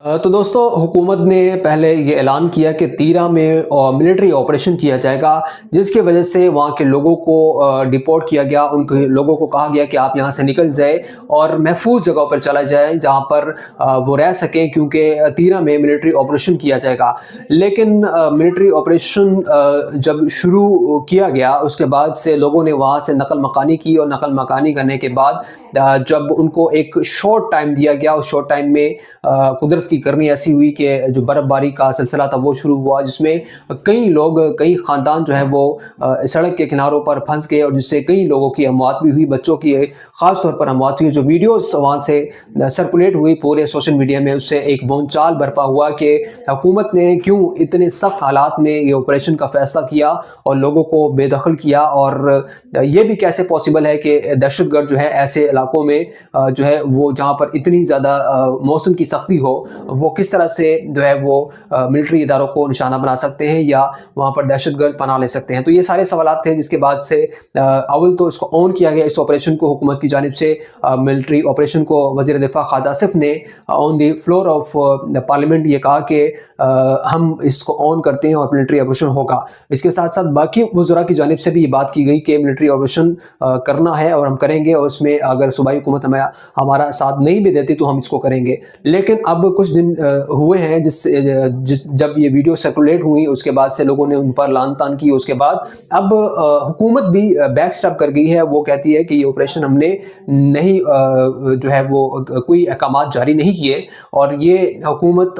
तो दोस्तों हुकूमत ने पहले ये ऐलान किया कि तीरा में मिलिट्री ऑपरेशन किया जाएगा, जिसकी वजह से वहाँ के लोगों को डिपोर्ट किया गया। उनके लोगों को कहा गया कि आप यहाँ से निकल जाए और महफूज जगहों पर चला जाए जहाँ पर वो रह सकें, क्योंकि तीरा में मिलिट्री ऑपरेशन किया जाएगा। लेकिन मिलिट्री ऑपरेशन जब शुरू किया गया उसके बाद से लोगों ने वहाँ से नकल मकानी की, और नकल मकानी करने के बाद जब उनको एक शॉर्ट टाइम दिया गया, उस शॉर्ट टाइम में कुदरत की करनी ऐसी हुई कि जो बर्फ़बारी का सिलसिला था वो शुरू हुआ, जिसमें कई लोग, कई ख़ानदान जो है वो सड़क के किनारों पर फंस गए, और जिससे कई लोगों की अमवात भी हुई, बच्चों की ख़ास तौर पर अमवात हुई। जो वीडियोस वहाँ से सर्कुलेट हुई पूरे सोशल मीडिया में, उससे एक बोलचाल बरपा हुआ कि हुकूमत ने क्यों इतने सख्त हालात में ये ऑपरेशन का फ़ैसला किया और लोगों को बेदखल किया, और ये भी कैसे पॉसिबल है कि दहशतगर्द जो है ऐसे इलाकों में जो है वो जहाँ पर इतनी ज़्यादा मौसम की सख्ती हो, वो किस तरह से जो है वो मिलिट्री इदारों को निशाना बना सकते हैं या वहाँ पर दहशतगर्द पनाह ले सकते हैं। तो ये सारे सवालात थे, जिसके बाद से अव्वल तो इसको ऑन किया गया, इस ऑपरेशन को हुकूमत की जानिब से। मिलिट्री ऑपरेशन को वज़ीर दिफा ख़ालिद आसिफ ने on the floor of parliament ये कहा कि हम इसको ऑन करते हैं और मिलिट्री ऑपरेशन होगा। इसके साथ साथ बाकी वज़रा की जानिब से भी ये बात की गई कि मिलिट्री ऑपरेशन करना है और हम करेंगे, और उसमें अगर सूबाई हुकूमत हमारा साथ नहीं भी देती तो हम इसको करेंगे। लेकिन अब कुछ दिन हुए हैं जब ये वीडियो सर्कुलेट हुई, उसके बाद से लोगों ने उन पर लान तान की। उसके बाद अब हुकूमत भी बैक स्टेप कर गई है। वो कहती है कि ये ऑपरेशन हमने नहीं जो है वो कोई अहकामात जारी नहीं किए, और ये हुकूमत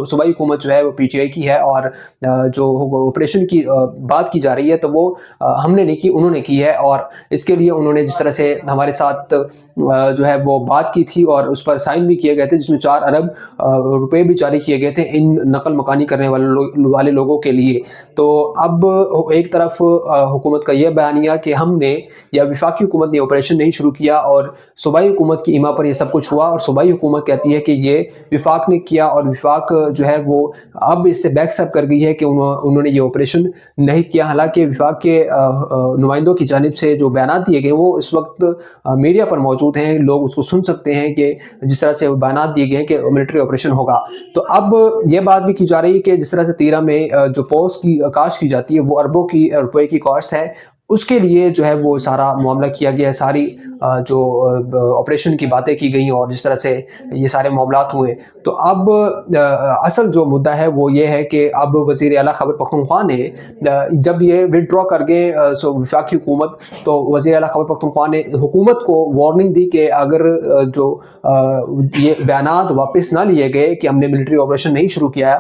सूबाई हुकूमत जो है वो PTI की है, और जो ऑपरेशन की बात की जा रही है तो वो हमने नहीं की, उन्होंने की है। और इसके लिए उन्होंने जिस तरह से हमारे साथ जो है वो बात की थी और उस पर साइन भी किए गए थे, जिसमें 4 अरब रुपए भी जारी किए गए थे इन नकल मकानी करने वाले लोगों के लिए। तो अब एक तरफ हुकूमत का यह बयानिया कि हमने या वफाकी हुकूमत ने ऑपरेशन नहीं शुरू किया और सूबाई हुकूमत की इमा पर यह सब कुछ हुआ, और सूबाई हुकूमत कहती है कि ये वफाक ने किया, और वफाक जो है वो अब इससे बैक स्टेप कर गई है कि उन्होंने ये ऑपरेशन नहीं किया। हालांकि वफाक के नुमाइंदों की जानिब से जो बयान दिए गए वो इस वक्त मीडिया पर मौजूद हैं, लोग उसको सुन सकते हैं कि जिस तरह से बयान दिए गए हैं कि मिलिट्री ऑपरेशन होगा। तो अब ये बात भी की जा रही है कि जिस तरह से तीरा में जो पोस्ट की काश्त की जाती है वो अरबों की रुपए की काश्त है, उसके लिए जो है वो सारा मामला किया गया है। सारी जो ऑपरेशन की बातें की गई और जिस तरह से ये सारे मामलात हुए, तो अब असल जो मुद्दा है वो ये है कि अब वज़ीर आला खैबर पख्तूनख्वा ने जब ये विदड्रॉ कर गए वफाकी हुकूमत, तो वज़ीर आला खैबर पख्तूनख्वा ने हुकूमत को वार्निंग दी कि अगर जो ये बयानात वापस ना लिए गए कि हमने मिलिट्री ऑपरेशन नहीं शुरू किया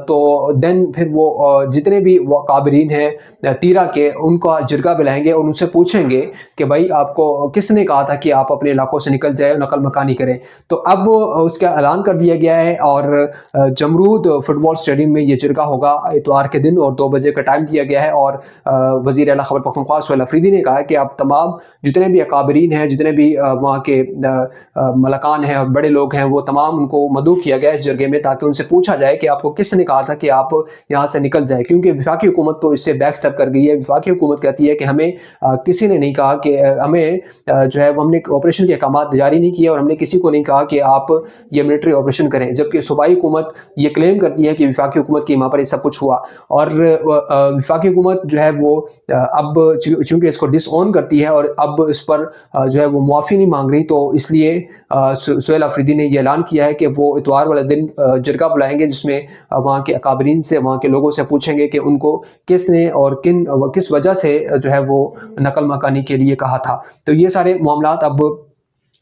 तो देन फिर वो जितने भी काबिरीन हैं तीरा के, उनका जिरगा बुलाएंगे और उनसे पूछेंगे कि भाई आपको किसने कहा था कि आप अपने इलाकों से निकल जाए, नकल मकानी करें। तो अब उसका ऐलान कर दिया गया है, और जमरूद फुटबॉल स्टेडियम में ये जिरगा होगा इतवार के दिन, और 2 बजे का टाइम दिया गया है। और वज़ीर आला खैबर पख्तूनख्वा सुहेल अफरीदी ने कहा कि आप तमाम जितने भी अकाबरीन हैं, जितने भी वहाँ के मलकान हैं और बड़े लोग हैं, वो तमाम उनको मदऊ किया गया इस जरगे में, ताकि उनसे पूछा जाए कि आपको किसने कहा था कि आप यहाँ से निकल जाए। क्योंकि वफाकी हुकूमत तो इससे बैक स्टेप कर गई है। वफाकी हुकूमत कहती है कि हमें किसी ने नहीं कहा कि हमें जो है वो हमने ऑपरेशन के अहकामात जारी नहीं किए, और हमने किसी को नहीं कहा कि आप ये मिलिट्री ऑपरेशन करें। जबकि सूबाई हुकूमत ये क्लेम करती है कि वफाकी हुकूमत की वहाँ पर ये सब कुछ हुआ, और वफाकी हुकूमत जो है वो अब चूँकि इसको डिसऑन करती है और अब इस पर जो है वो मुआफ़ी नहीं मांग रही, तो इसलिए सुहेल अफरीदी ने यह ऐलान किया है कि वो इतवार वाले दिन जिरगा बुलाएंगे, जिसमें वहाँ के अकाबरीन से, वहाँ के लोगों से पूछेंगे कि उनको किसने और किस वजह से जो है वो नकल मकानी के लिए कहा था। तो ये सारे मामलात अब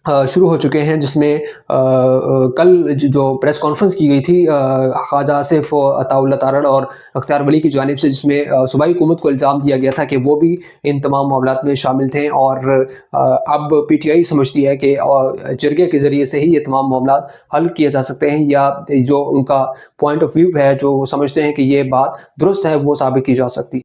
शुरू हो चुके हैं, जिसमें कल जो प्रेस कॉन्फ्रेंस की गई थी ख्वाजा आसिफ, अताउल्लाह तारड़ और अख्तियार वली की जानिब से, जिसमें सूबाई हुकूमत को इल्ज़ाम दिया गया था कि वो भी इन तमाम मामलात में शामिल थे। और अब PTI समझती है कि जिरगे के ज़रिए से ही ये तमाम मामलात हल किए जा सकते हैं, या जो उनका पॉइंट ऑफ व्यू है, जो समझते हैं कि ये बात दुरुस्त है, वो साबित की जा सकती है।